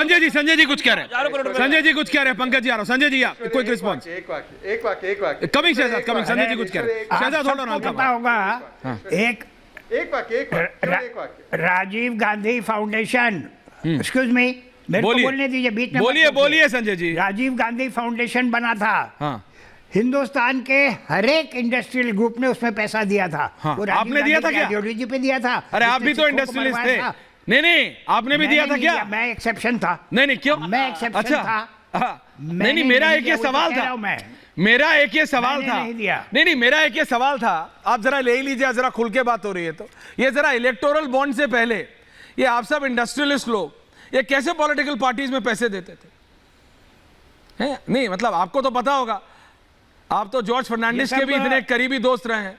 संजय जी कुछ कह रहे हैं, संजय जी कुछ कह रहे हैं, पंकज जी आ रहा हूं, संजय जी आप क्विक रिस्पांस। एक वाक्य कमिंग शहजाद, कमिंग संजय जी कुछ कह रहे हैं, शहजाद होल्ड ऑन, पता होगा एक वाक्य Rajiv Gandhi foundation, excuse me, मेरे को बोलने दीजिए, बीच में बोलिए संजय जी। राजीव गांधी फाउंडेशन बना था, हाँ, हिंदुस्तान के हर एक इंडस्ट्रियल ग्रुप ने उसमें पैसा दिया था। हाँ, वो राजीव आपने दिया था क्या? आइडियोलॉजी पे दिया था। अरे आप भी तो इंडस्ट्रियलिस्ट थे। नहीं आपने भी दिया था क्या? मैं एक्सेप्शन था। नहीं क्यों? मैं एक्सेप्शन था। नहीं मेरा एक ये सवाल था, मेरा एक ये सवाल था, नहीं मेरा एक ये सवाल था, आप जरा ले ही लीजिए, जरा खुल के बात हो रही है तो। ये जरा इलेक्टोरल बॉन्ड से पहले ये आप सब इंडस्ट्रियलिस्ट लोग ये कैसे पॉलिटिकल पार्टीज में पैसे देते थे? हैं? नहीं मतलब आपको तो पता होगा, आप तो जॉर्ज फर्नांडिस के भी इतने करीबी दोस्त रहे हैं,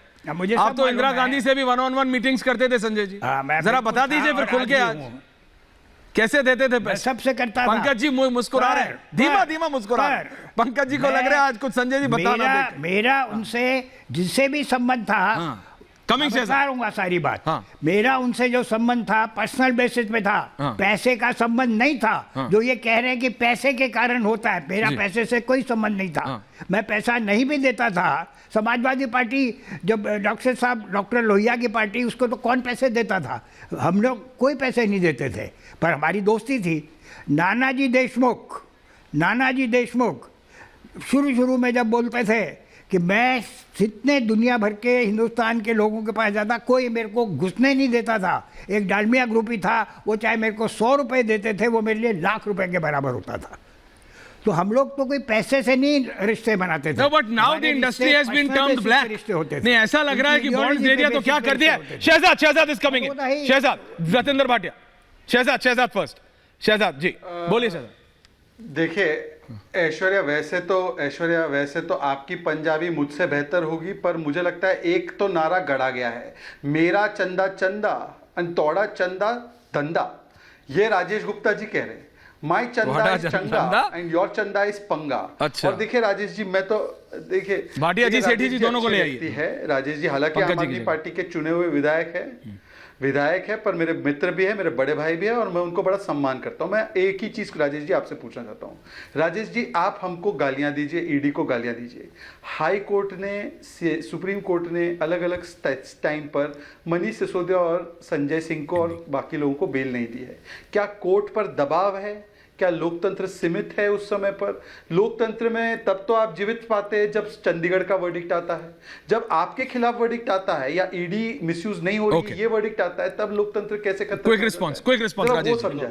आप तो इंदिरा गांधी से भी 1-on-1 मीटिंग्स करते थे संजय जी। जरा बता दीजिए फिर खुल के आज कैसे देते थे पैसे? सबसे करता था। पंकज जी मुस्कुरा रहे हैं, धीमा मुस्कुरा रहे हैं। पंकज जी को लग रहा है आज कुछ संजय जी बताना। मेरा उनसे जिससे भी संबंध था, कमिंग से बताऊंगा सारी बात। हाँ। मेरा उनसे जो संबंध था पर्सनल बेसिस पे था। हाँ। पैसे का संबंध नहीं था। हाँ। जो ये कह रहे हैं कि पैसे के कारण होता है, मेरा पैसे से कोई संबंध नहीं था। हाँ। मैं पैसा नहीं भी देता था। समाजवादी पार्टी जब डॉक्टर लोहिया की पार्टी, उसको तो कौन पैसे देता था? हम लोग कोई पैसे नहीं देते थे, पर हमारी दोस्ती थी। नानाजी देशमुख शुरू में जब बोलते थे कि मैं जितने दुनिया भर के हिंदुस्तान के लोगों के पास जाता, कोई मेरे को घुसने नहीं देता था। एक डालमिया ग्रुप ही था, वो चाहे मेरे को 100 रुपए देते थे, वो मेरे लिए लाख रुपए के बराबर होता था। तो हम लोग तो कोई पैसे से नहीं रिश्ते बनाते थे। But now the industry has been turned black. रिश्ते होते थे। नहीं ऐसा लग रहा है कि बॉन्ड दे दिया तो क्या कर दिया? Shahzad is coming in. Shahzad Jatendra Bhatia, Shahzad first. Shahzad ji बोलिए। शहजाद देखिए, ऐश्वर्या वैसे तो आपकी पंजाबी मुझसे बेहतर होगी, पर मुझे लगता है एक तो नारा गढ़ा गया है, मेरा चंदा चंदा एंड तोड़ा चंदा धंधा। ये राजेश गुप्ता जी कह रहे हैं, माई चंदा इज चंगा एंड योर चंदा इज पंगा। अच्छा। और देखिए राजेश जी, मैं तो देखिए भाटिया जी, सेठी जी दोनों को ले आइए। है राजेश जी, हालांकि आम आदमी पार्टी के चुने हुए विधायक है, पर मेरे मित्र भी है, मेरे बड़े भाई भी है, और मैं उनको बड़ा सम्मान करता हूं। मैं एक ही चीज राजेश जी आपसे पूछना चाहता हूं। राजेश जी, आप हमको गालियां दीजिए, ईडी को गालियां दीजिए। हाई कोर्ट ने, सुप्रीम कोर्ट ने अलग अलग टाइम पर मनीष सिसोदिया और संजय सिंह को और बाकी लोगों को बेल नहीं दी है। क्या कोर्ट पर दबाव है? क्या लोकतंत्र सीमित है उस समय पर? लोकतंत्र में तब तो आप जीवित पाते हैं जब चंडीगढ़ का वर्डिक्ट आता है, जब आपके खिलाफ वर्डिक्ट आता है या ईडी मिसयूज नहीं हो रही, ये वर्डिक्ट आता है, तब लोकतंत्र कैसे खत्म? Quick response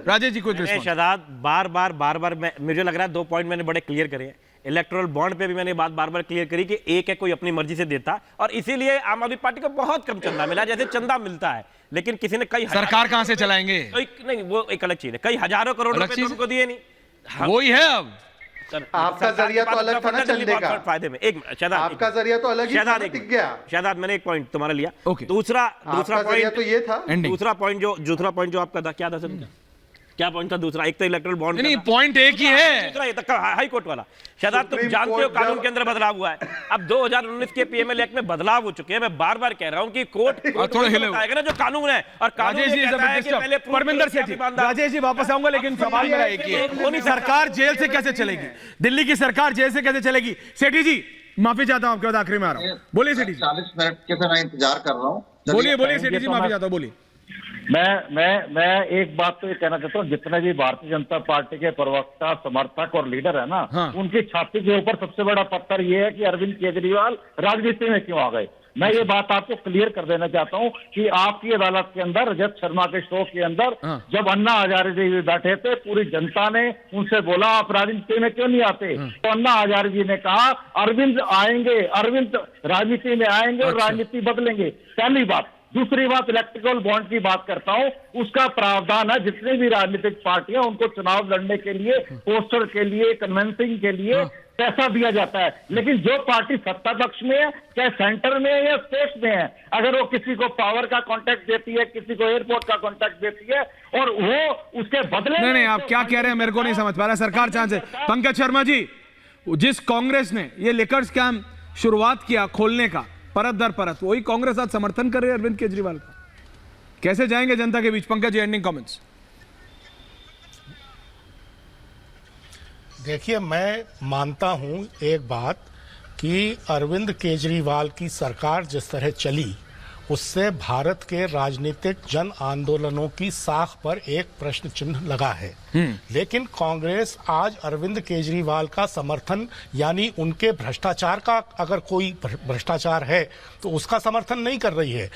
Rajesh ji, quick response. Shahzad बार-बार मुझे लग रहा है 2 पॉइंट मैंने बड़े क्लियर करे हैं। इलेक्टोरल बॉन्ड पे भी मैंने बार-बार क्लियर करी कि एक है कोई अपनी मर्जी से देता, और इसीलिए आम आदमी पार्टी को बहुत कम चंदा मिला। जैसे चंदा मिलता है, लेकिन किसी ने कई सरकार कहां से चलाएंगे? नहीं, वो एक अलग चीज है। कई हजारों करोड़ रुपए तो उनको दिए नहीं। वही है। अब आपका जरिया तो अलग था ना चंदे का, फायदे में। एक शहजाद, आपका जरिया तो अलग ही टिक गया। शहजाद, मैंने एक पॉइंट तुम्हारा लिया। दूसरा पॉइंट तो ये था। दूसरा पॉइंट जो आपका था, क्या था सर? क्या पॉइंट था दूसरा? एक तो इलेक्टोरल बॉन्ड, नहीं पॉइंट एक ही है, दूसरा ये तक हाई कोर्ट वाला। शहजाद, तुम जानते हो कानून के अंदर बदलाव हुआ है। अब 2019 के पीएमएल एक्ट में बदलाव हो चुके हैं। मैं बार-बार कह रहा हूं कि कोर्ट थोड़ा बताएगा ना जो कानून है, और राजेश जी वापस आऊंगा, लेकिन सवाल मेरा एक ही है, सरकार जेल से कैसे चलेगी? दिल्ली की सरकार जेल से कैसे चलेगी? सेठी जी माफी चाहता हूं, आपके बाद आखिरी में आ रहा हूं। बोलिए सेठी जी। 40 मिनट के से मैं इंतजार कर रहा हूं। बोलिए सेठी जी, माफी चाहता हूं, बोलिए। मैं एक बात तो ये कहना चाहता हूँ, जितने भी भारतीय जनता पार्टी के प्रवक्ता, समर्थक और लीडर है ना, उनकी छाती के ऊपर सबसे बड़ा पत्थर ये है कि अरविंद केजरीवाल राजनीति में क्यों आ गए। मैं ये बात आपको क्लियर कर देना चाहता हूँ कि आपकी अदालत के अंदर, रजत शर्मा के शो के अंदर, जब अन्ना हजारे जी बैठे थे, पूरी जनता ने उनसे बोला आप राजनीति में क्यों नहीं आते, तो अन्ना हजारे जी ने कहा अरविंद आएंगे, अरविंद राजनीति में आएंगे और राजनीति बदलेंगे। पहली बात। दूसरी बात, इलेक्ट्रिकल बॉन्ड की बात करता हूं, उसका प्रावधान है जितनी भी राजनीतिक पार्टियां, उनको चुनाव लड़ने के लिए, पोस्टर के लिए, कन्वेंसिंग के लिए पैसा दिया जाता है। लेकिन जो पार्टी सत्ता पक्ष में है, चाहे सेंटर में है या स्टेट में है, अगर वो किसी को पावर का कॉन्ट्रैक्ट देती है, किसी को एयरपोर्ट का कॉन्ट्रैक्ट देती है, और वो उसके बदले नहीं, आप क्या कह रहे हैं मेरे को नहीं समझ पा रहा। सरकार चांस है। पंकज शर्मा जी, जिस कांग्रेस ने ये लिकर स्कैम शुरुआत किया खोलने का, परत दर परत, वही कांग्रेस आज समर्थन कर रही है अरविंद केजरीवाल का। कैसे जाएंगे जनता के बीच? Pankaj ji, ending comments. देखिए, मैं मानता हूं एक बात कि अरविंद केजरीवाल की सरकार जिस तरह चली उससे भारत के राजनीतिक जन आंदोलनों की साख पर एक प्रश्न चिन्ह लगा है। लेकिन कांग्रेस आज अरविंद केजरीवाल का समर्थन, यानी उनके भ्रष्टाचार का, अगर कोई भ्रष्टाचार है तो उसका समर्थन नहीं कर रही है।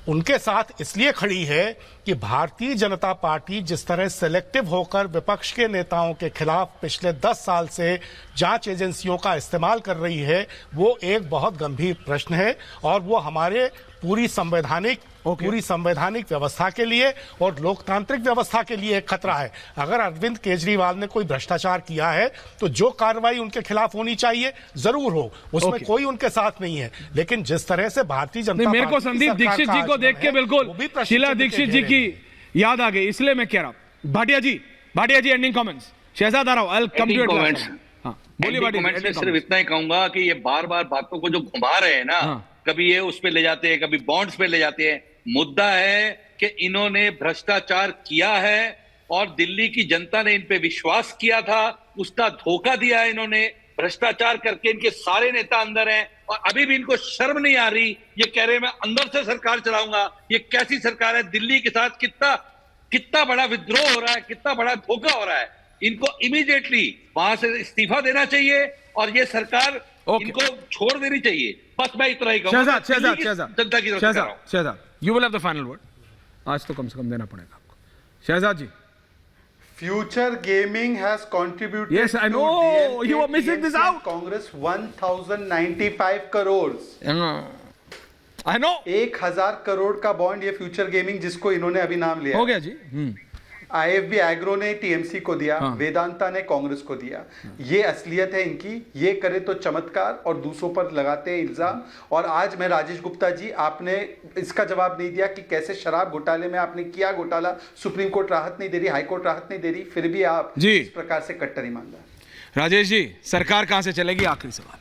उनके साथ इसलिए खड़ी है कि भारतीय जनता पार्टी जिस तरह सेलेक्टिव होकर विपक्ष के नेताओं के खिलाफ पिछले 10 साल से जांच एजेंसियों का इस्तेमाल कर रही है, वो एक बहुत गंभीर प्रश्न है और वो हमारे पूरी संवैधानिक व्यवस्था के लिए और लोकतांत्रिक व्यवस्था के लिए एक खतरा है। अगर अरविंद केजरीवाल ने कोई भ्रष्टाचार किया है तो जो कार्रवाई उनके खिलाफ होनी चाहिए जरूर हो, उसमें कोई उनके साथ नहीं है। लेकिन जिस तरह से भारतीय जनता मेरे को संदीप दीक्षित जी को देख के बिल्कुल शीला दीक्षित जी की याद आ गई, इसलिए मैं कह रहा हूं। Bhatia ji ending comments. शहजाद आ रहा हूं, I will come to it. बोलिए भाटिया जी। सिर्फ इतना ही कहूंगा कि ये बार बार बातों को जो घुमा रहे हैं ना, कभी ये उस पे ले जाते हैं, कभी बॉन्ड्स पे ले जाते हैं। मुद्दा है कि इन्होंने भ्रष्टाचार किया है और दिल्ली की जनता ने इन पे विश्वास किया था, उसका धोखा दिया है इन्होंने। भ्रष्टाचार करके इनके सारे नेता अंदर हैं और अभी भी इनको शर्म नहीं आ रही। ये कह रहे हैं मैं अंदर से सरकार चलाऊंगा। ये कैसी सरकार है? दिल्ली के साथ कितना बड़ा विद्रोह हो रहा है, कितना बड़ा धोखा हो रहा है। इनको इमीडिएटली वहां से इस्तीफा देना चाहिए और ये सरकार इनको छोड़ देनी चाहिए। बस मैं इतना ही कहूंगा। जनता की तरफ Shehzad, you will have the final word. आज तो कम से कम देना पड़ेगा आपको। शहजाद जी। Future gaming has contributed. Yes, I know. DMK, You were missing this out. Congress 1095 crores. I know. 1000 crore का बॉन्ड ये फ्यूचर गेमिंग जिसको इन्होंने अभी नाम लिया हो गया जी। IFB एग्रो ने टीएमसी को दिया, वेदांता ने कांग्रेस को दिया। ये असलियत है इनकी। ये करे तो चमत्कार और दूसरों पर लगाते हैं इल्जाम। और आज मैं राजेश गुप्ता जी, आपने इसका जवाब नहीं दिया कि कैसे शराब घोटाले में आपने किया घोटाला। सुप्रीम कोर्ट राहत नहीं दे रही, हाई कोर्ट राहत नहीं दे रही, फिर भी आप इस प्रकार से कट्टर ईमानदार। राजेश जी, सरकार कहां से चलेगी? आखिरी सवाल।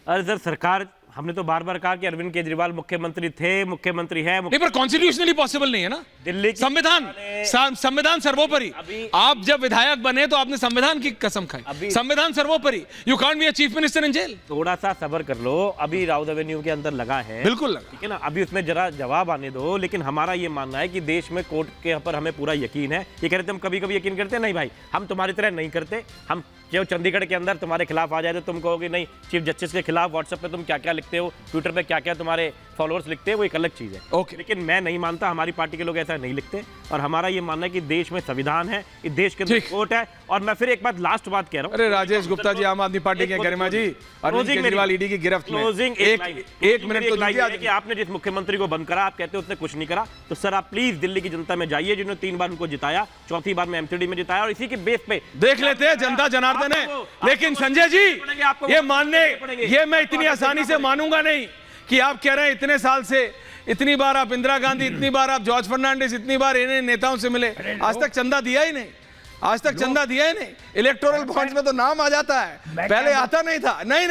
अरे सर, सरकार, हमने तो बार बार कहा कि अरविंद केजरीवाल मुख्यमंत्री थे, मुख्यमंत्री है। नहीं, पर कॉन्स्टिट्यूशनली पॉसिबल नहीं है ना। दिल्ली संविधान सर्वोपरि। आप जब विधायक बने तो आपने संविधान की कसम खाई। संविधान सर्वोपरि। You can't be a chief minister in jail. थोड़ा सा सब्र कर लो, अभी राउत एवेन्यू के अंदर लगा है। बिल्कुल लगा, ठीक है ना। अभी उसमें जरा जवाब आने दो। लेकिन हमारा ये मानना है कि देश में कोर्ट के ऊपर हमें पूरा यकीन है। ये कह रहे थे हम कभी कभी यकीन करते, नहीं भाई, हम तुम्हारी तरह नहीं करते। हम जो चंडीगढ़ के अंदर तुम्हारे खिलाफ आ जाए तो तुम कहोगे नहीं, चीफ जस्टिस के खिलाफ व्हाट्सएप पे तुम क्या क्या लिखते हो, ट्विटर पे क्या क्या तुम्हारे फॉलोअर्स लिखते हैं, वो एक अलग चीज है। लेकिन मैं नहीं मानता, हमारी पार्टी के लोग ऐसा नहीं लिखते। और हमारा ये मानना है कि देश में संविधान है, इस देश के अंदर कोर्ट है। और मैं फिर एक बात, लास्ट बात कह रहा हूं। अरे राजेश गुप्ता जी, आम आदमी पार्टी के गरिमा जी, अरविंद केजरीवाल ईडी की गिरफ्त में एक मिनट तो दीजिए। कि आपने जिस मुख्यमंत्री को बंद करा, आप कहते हो उसने कुछ नहीं करा, तो सर आप प्लीज दिल्ली की जनता में जाइए, जिन्होंने 3 बार उनको जिताया, 4थी बार में एमसीडी में जिताया, और इसी के बेस पे देख लेते हैं जनता जनार्दन है। लेकिन संजय जी, ये मैं इतनी आसानी से मानूंगा नहीं कि आप कह रहे हैं इतने साल से, इतनी बार आप इंदिरा गांधी, इतनी बार आप जॉर्ज फर्नांडिस, इतनी बार इन्हें नेताओं से मिले, आज तक चंदा दिया ही नहीं। आज तक चंदा दिया ही नहीं। इलेक्टोरल बॉन्ड्स में तो नाम आ जाता है, पहले आता नहीं था। नहीं।